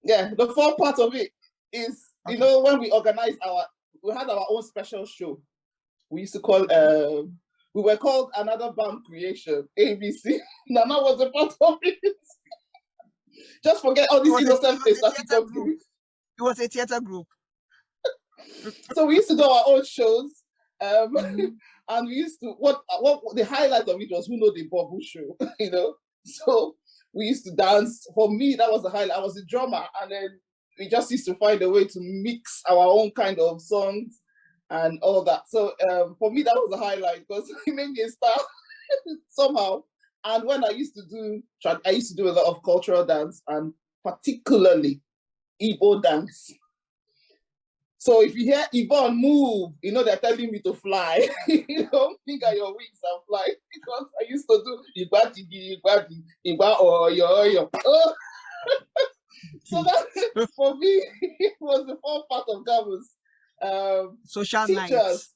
Yeah, the fun part of it is, Okay. when we organized we had our own special show. We used to call, we were called Another BAM Creation, ABC. Nana was a part of it. Just forget all these innocent things that people do. It was a theater group. So we used to do our own shows. And we used to, what the highlight of it was Who Know the Bubble Show, So we used to dance. For me, that was the highlight. I was a drummer, and then we just used to find a way to mix our own kind of songs and all that. So for me, that was the highlight, because it made me a star somehow. And when I used to do a lot of cultural dance, and particularly Igbo dance. So if you hear Yvonne move, they're telling me to fly. Finger your wings and fly. Because I used to do Igba or yo. So that, for me, it was the fun part of Gamus. Social teachers. nights.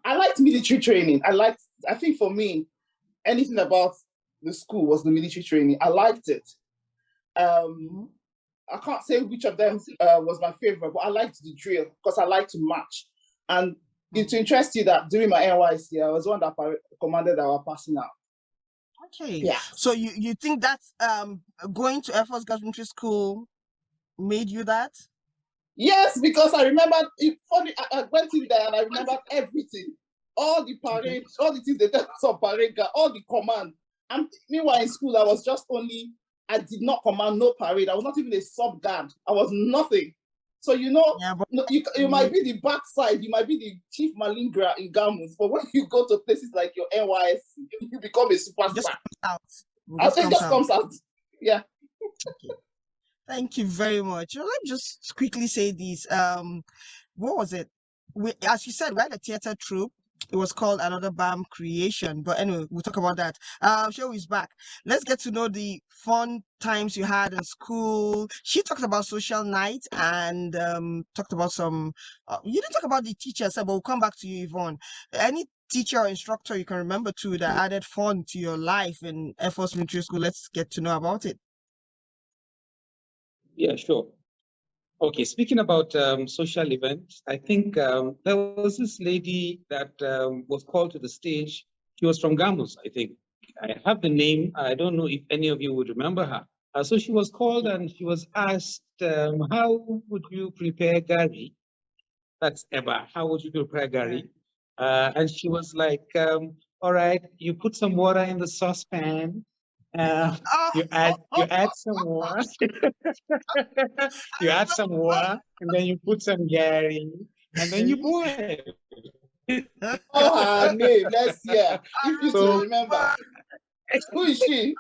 I liked military training. I think for me, anything about the school was the military training. I liked it. I can't say which of them was my favorite, but I liked the drill because I like to march. And it's interesting that during my NYC, I was one that commanded our passing out. Okay. Yeah. So you think that going to Air Force Girls Military School made you that? Yes, because I remember, I went in there and I remembered everything. All the parades, all the things they tell us on parade, all the command. And meanwhile in school, I did not command no parade. I was not even a sub guard. I was nothing. So you might be the backside, you might be the chief malingra in Gamus, but when you go to places like your NYS, you become a superstar. It just comes out. Yeah. Okay. Thank you very much. Let me just quickly say this. What was it? As you said, we had a theater troupe. It was called Another BAM Creation. But anyway, we'll talk about that. Shehu is back. Let's get to know the fun times you had in school. She talked about social night and talked about some. You didn't talk about the teachers, but we'll come back to you, Yvonne. Any teacher or instructor you can remember too that added fun to your life in Air Force Military School? Let's get to know about it. Yeah, sure. Okay, speaking about social events, I think there was this lady that was called to the stage. She was from Gamus, I think. I have the name. I don't know if any of you would remember her. So she was called and she was asked, how would you prepare Gary? That's Eba. How would you prepare Gary? And she was like, all right, you put some water in the saucepan. You add some water. You add some water, and then you put some Gary, and then you boil. Oh, her name. Let's hear. If you So- to remember. Who is she?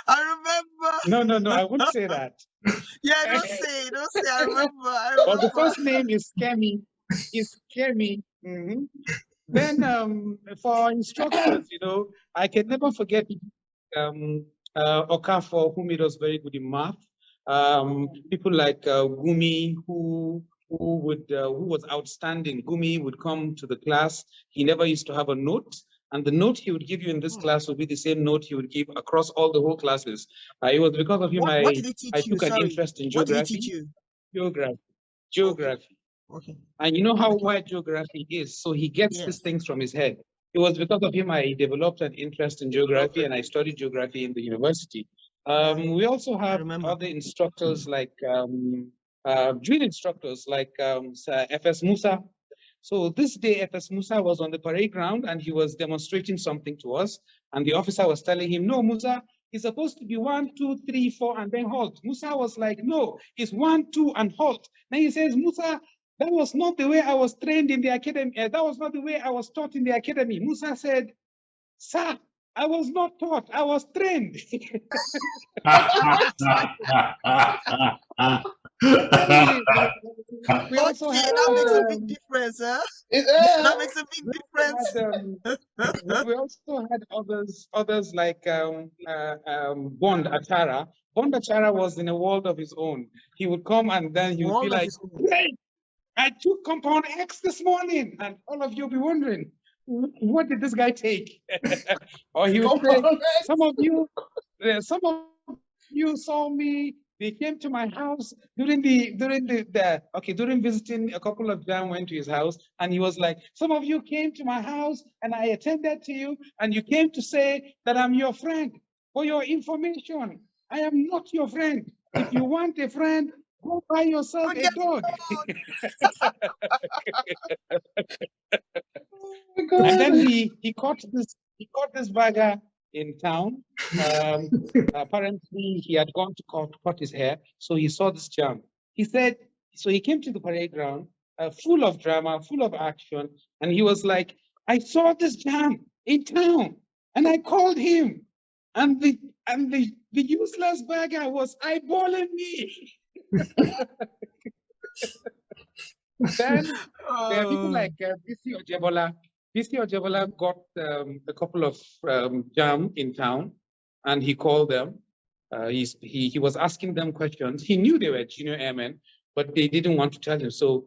I remember. No, I wouldn't say that. Yeah, don't say, don't say. I remember. I But the remember. first name is Kemi. Is Kemi. Then for instructors, you know, I can never forget Okafor, who made us very good in math. People like Gumi, who was outstanding. Gumi would come to the class. He never used to have a note, and the note he would give you in this class would be the same note he would give across all the whole classes. It was because of him What did he teach I you? took an Sorry. interest in What did he geography. teach you? Geography. Okay. And you know how Okay. wide geography is, so he gets Yes. these things from his head. It was because of him I developed an interest in geography, and I studied geography in the university. We also have remember. other instructors like drill instructors like Sir F.S. Musa. So this day, F.S. Musa was on the parade ground and he was demonstrating something to us. And the officer was telling him, no, Musa, it's supposed to be 1, 2, 3, 4, and then halt. Musa was like, no, it's 1, 2, and halt. Then he says, Musa, that was not the way I was trained in the academy. That was not the way I was taught in the academy. Musa said, sir, I was not taught, I was trained. We also Okay, had that makes a big difference, huh? That makes a big difference. we also had others like Bond Achara. Bond Achara was in a world of his own. He would come and then he would World be of like, his own. "Great, I took compound X this morning," and all of you will be wondering, what did this guy take? Or he would say, some of you saw me. They came to my house during visiting. A couple of them went to his house, and he was like, some of you came to my house, and I attended to you, and you came to say that I'm your friend. For your information, I am not your friend. If you want a friend, go buy yourself a dog. And then he caught this bagger in town. Apparently he had gone to cut his hair, so he saw this jam. He said, so he came to the parade ground, full of drama, full of action, and he was like, I saw this jam in town, and I called him, and the useless bagger was eyeballing me. Then there are people like BC Ojebola. BC Ojebola got a couple of jam in town, and he called them. He was asking them questions. He knew they were junior airmen, but they didn't want to tell him. So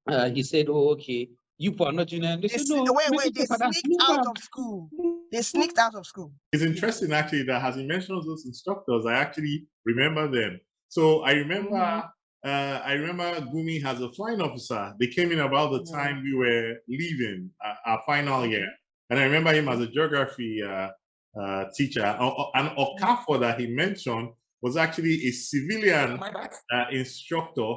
he said, "Oh, okay, you are not junior." And they said, "No, Wait, they sneaked out of school. They sneaked out of school. It's interesting actually that as he mentions those instructors, I actually remember them. So I remember Gumi as a flying officer. They came in about the time we were leaving our final year. And I remember him as a geography teacher. And Okafor that he mentioned was actually a civilian instructor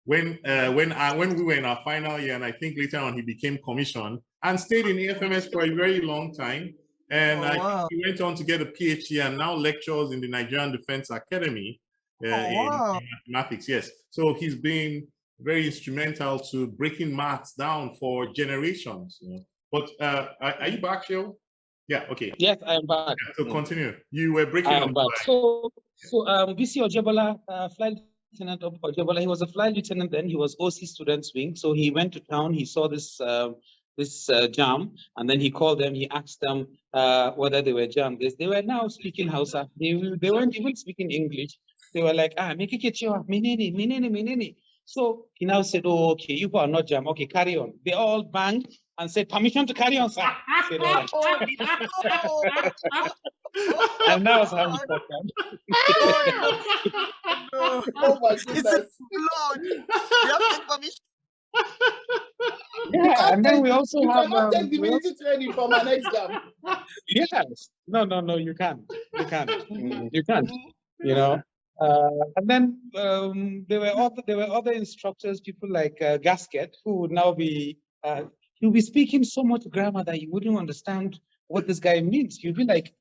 when we were in our final year, and I think later on he became commissioned and stayed in AFMS for a very long time. And he went on to get a PhD and now lectures in the Nigerian Defense Academy in mathematics. Yes, so he's been very instrumental to breaking maths down for generations. You know? But are you back, Shehu? Yeah. Okay. Yes, I am back. Yeah, so continue. You were breaking. I am back. So BC Ojebola, flight lieutenant of Ojebola, he was a flight lieutenant then. He was OC students wing. So he went to town. He saw this jam, and then he called them. He asked them whether they were jam. They were now speaking Hausa. They weren't even speaking English. They were like, minini. So he now said, oh, okay, you are not jam. Okay, carry on. They all banged and said, permission to carry on, sir. Said, all right. And that was how he got them. Oh my It's in goodness. blood. You have to take permission. You Yeah, can't and then take, we also you have cannot take the we also, military training from an exam. yes, no, you can't, you can't, you can't, Mhm. you know. And then there were other instructors, people like Gasket, who would now be he'll be speaking so much grammar that you wouldn't understand what this guy means. You'd be like,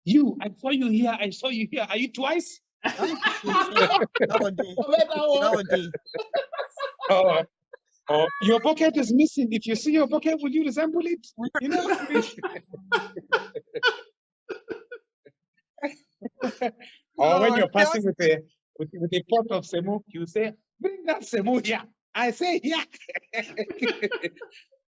"You, I saw you here, I saw you here. Are you twice?" Huh? Nowadays. I read that one. Nowadays. Or, or your bucket is missing. If you see your bucket, will you resemble it? You know. Or when Lord, you're there passing was with a pot of semo, you say, "Bring that semo here." I say, "Yeah."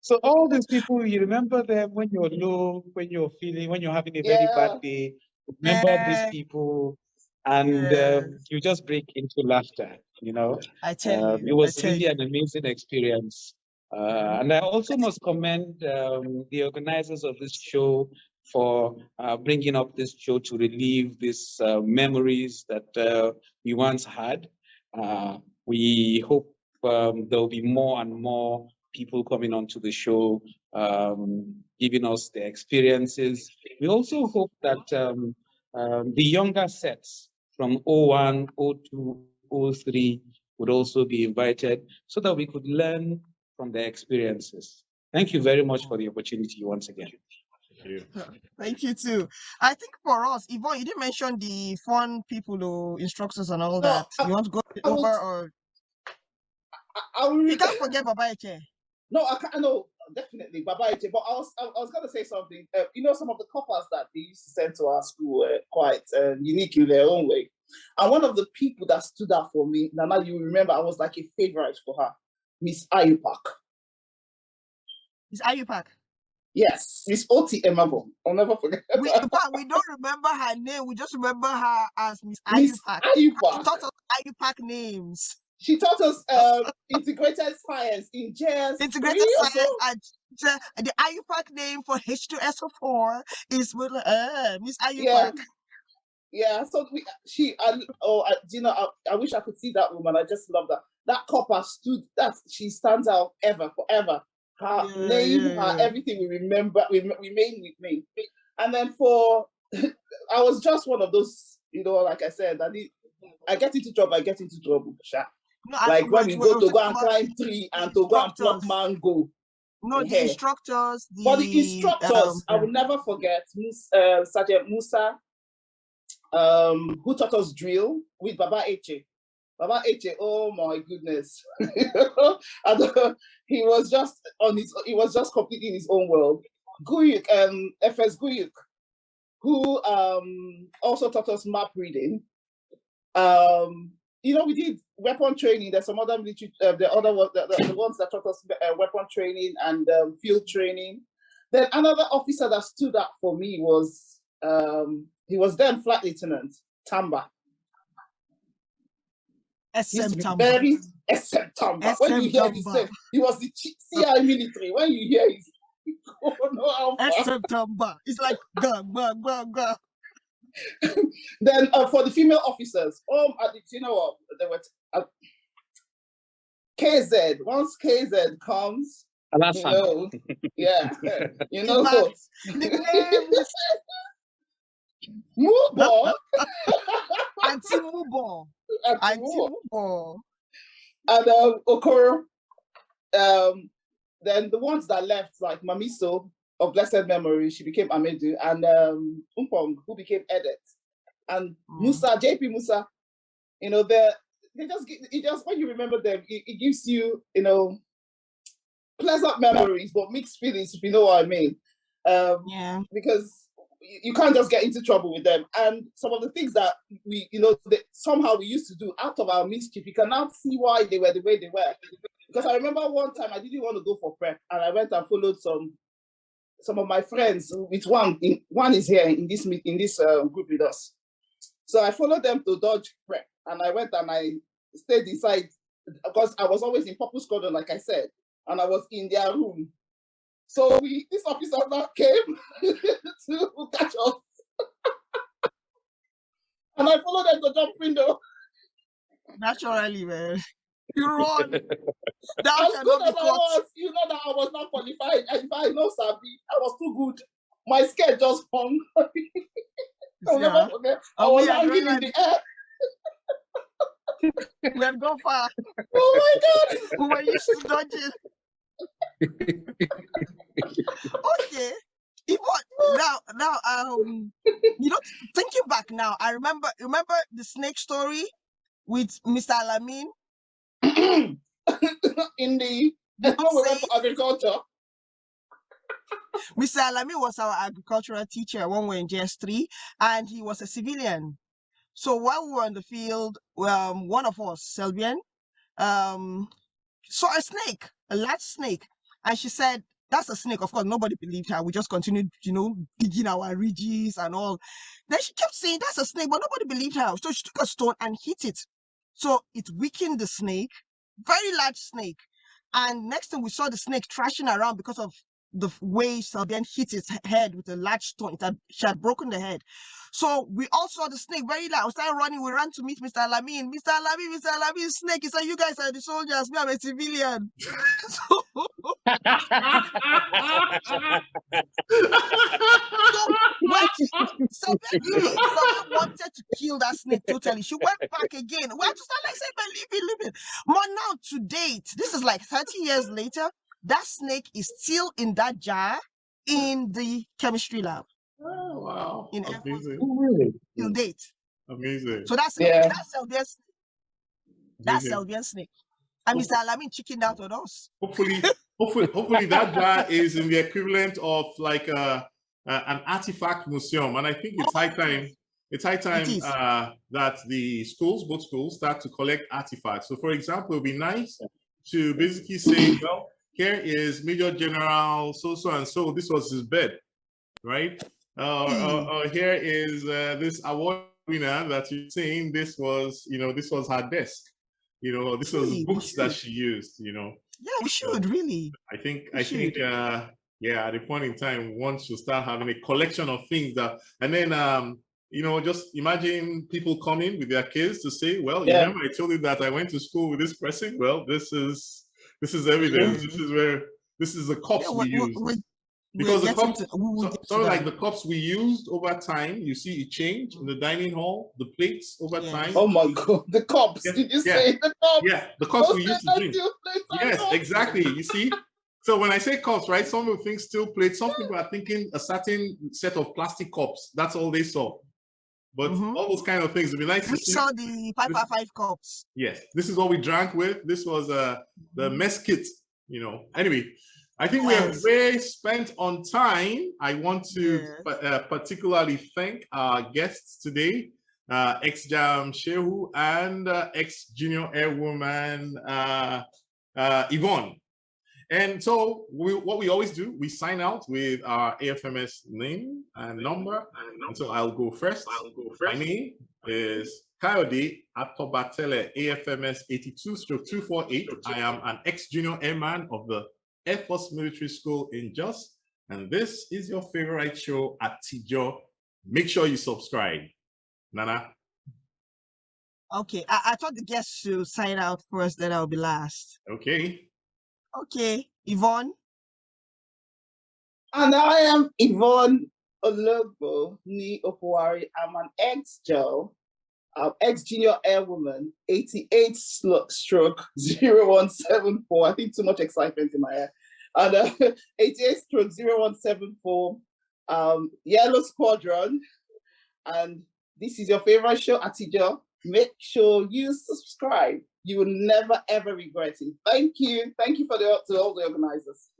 So all these people, you remember them when you're low, when you're feeling, when you're having a very bad Yeah. day. Remember these people, and yes. you just break into laughter. You know, I tell you. it I was tell really you. an amazing experience. And I also must commend the organizers of this show for bringing up this show to relive these memories that we once had. We hope there will be more and more people coming onto the show, giving us their experiences. We also hope that the younger sets from O1, O2, O3 would also be invited so that we could learn from their experiences. Thank you very much for the opportunity once again. Thank you too. I think for us, Yvonne, you didn't mention the fun people or instructors and all No, that. You want to go I will, over or I will, you can't forget Baba Eche. no, I can't, no, definitely, Baba Ije, but I was going to say something. You know, some of the coppers that they used to send to our school were quite unique in their own way. And one of the people that stood out for me, now you remember, I was like a favorite for her, Miss Ayupak. It's Ayupak. Yes, Miss Oti Emabo. I'll never forget We, her. in fact, we don't remember her name. We just remember her as Miss Miss Ayupak. She Ayupak. taught us Ayupak names. She taught us integrated science in JS3 Integrated or so. science. And the Ayupak name for H2SO4 is Miss Yeah, Ayupak. yeah. So you know, I wish I could see that woman. I just love that. That copper she stands out forever. Her name, her everything we remember, remain with me. And then I was just one of those, you know, like I said, I get into trouble, Sha. No, Like when we go to go and about climb tree and to go and pluck instructors. mango. No, the instructors, But the instructors, I will never forget Sergeant Musa, who taught us drill with Baba Eche. Baba Eche, oh my goodness. And, he was just completely in his own world. Guyuk, FS Guyuk, who also taught us map reading. You know, we did weapon training. There's some other military, the ones that taught us weapon training and field training. Then another officer that stood up for me was, he was then Flight Lieutenant Tamba. SM Tamba. SM Tamba. When you hear his name, he was the CI military. When you hear his SM Tamba. It's like ga. Then for the female officers, you know what? There were KZ. Once KZ comes, you know, yeah, you know. Nicknames. Mubo. Auntie Mubo. Auntie Mubo. And Okoro. Then the ones that left, like Mamiso of blessed memory, she became Amedu, and Umpong, who became Edet, and Musa, JP Musa. You know, it just when you remember them, it gives you, you know, pleasant memories, but mixed feelings, if you know what I mean. Yeah. Because you can't just get into trouble with them. And some of the things that we, you know, somehow we used to do out of our mischief, you can now see why they were the way they were. Because I remember one time I didn't want to go for prep, and I went and followed some of my friends. With one is here in this group with us. So I followed them to dodge prep, and I went and I stayed inside because I was always in Purple Squadron, like I said, and I was in their room. So this officer now came to catch us, and I followed them to jump window. Naturally, man. You run. Thou As shalt good not as be I caught. was, you know that I was not qualified. And if I know Sabi, I was too good. My skirt just hung. I'll never Yeah. forget. I And we was had hanging in realized the air. we had gone far. Oh my God. We were used to dodging. Okay. Now, you know, thinking back now, I remember the snake story with Mr. Alamin. In the You when know, we went saying for agriculture. Mr. Alamin was our agricultural teacher when we were in GS3, and he was a civilian. So while we were in the field, one of us, Selvian, um, saw a snake, a large snake, and she said, "That's a snake." Of course, nobody believed her. We just continued, digging our ridges and all. Then she kept saying, "That's a snake," but nobody believed her. So she took a stone and hit it. So it weakened the snake, very large snake. And next thing we saw the snake thrashing around because of the way Salbian hit its head with a large stone. She had broken the head. So we all saw the snake very loud. We started running. We ran to meet Mr. Alamin. Mr. Alamin, snake. He said, "You guys are the soldiers. Me, I'm a civilian." So, when Salbian wanted to kill that snake totally, she went back again. We had to start like saying, leave it. But now to date, this is like 30 years later, that snake is still in that jar in the chemistry lab. Oh, wow. In Air Force Amazing. till date. Amazing. So that's Yeah. that's Amazing. Selvian snake. And Mr. Alamin chickened out on us. Hopefully that jar is in the equivalent of like an artifact museum. And I think it's high time. It's high time that the schools, both schools, start to collect artifacts. So, for example, it would be nice to basically say, well, here is Major General so and so. This was his bed, right? Here is this award winner that you're saying. This was her desk. This was books that she used. Yeah, we should really. I think at the point in time, one should start having a collection of things and then just imagine people coming with their kids to say, well, you remember I told you that I went to school with this person? Well, this is evidence. This is the cups we used. Because the cups, like the cups we used over time, you see it change in the dining hall, the plates over time. Oh my God, the cups! Did you say the cups? Yeah, the cups we used to drink. Yes, exactly. You see, so when I say cups, right? Some people think steel plates. Some people are thinking a certain set of plastic cups. That's all they saw. But all those kind of things would be nice to see. We saw the 5x5 cups. Yes, this is what we drank with. This was the mess kit. Anyway. I think we have way spent on time. I want to particularly thank our guests today, Exjam Shehu and ex-junior airwoman Yvonne. And so what we always do, we sign out with our AFMS name and number. And so I'll go first. My name is Kayode Atobatele, AFMS 82/248. I am an ex-junior airman of the Air Force Military School in Jos, and this is your favorite show at Exjaw. Make sure you subscribe. Nana? Okay, I thought the guests should sign out first, then I'll be last. Okay. Okay, Yvonne? And I am Yvonne Ologbo, ni Opuwari. I'm an Exjaw, ex-junior airwoman, 88/0174. I think too much excitement in my hair. And 88/0174, Yellow Squadron. And this is your favorite show at Exjam. Make sure you subscribe. You will never ever regret it. Thank you. Thank you to all the organizers.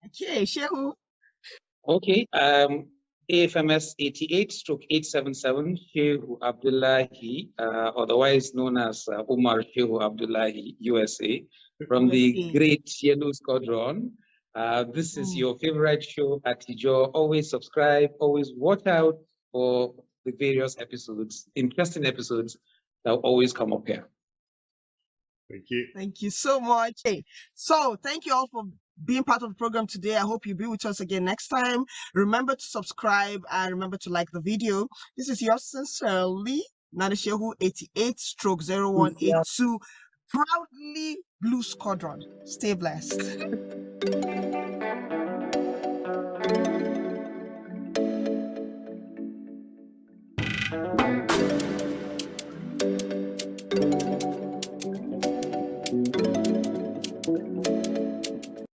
Okay, Shehu. Okay, AFMS 88/877, Shehu Abdullahi, otherwise known as Umar Shehu Abdullahi, USA, from the Great Yellow Squadron. This is your favorite show at Exjam. Always subscribe, always watch out for the various episodes, interesting episodes that will always come up here. Thank you. Thank you so much. Hey, so thank you all for being part of the program today. I hope you'll be with us again next time. Remember to subscribe and remember to like the video. This is yours sincerely, Nana Shehu 88 stroke 0182. Proudly Blue Squadron. Stay blessed.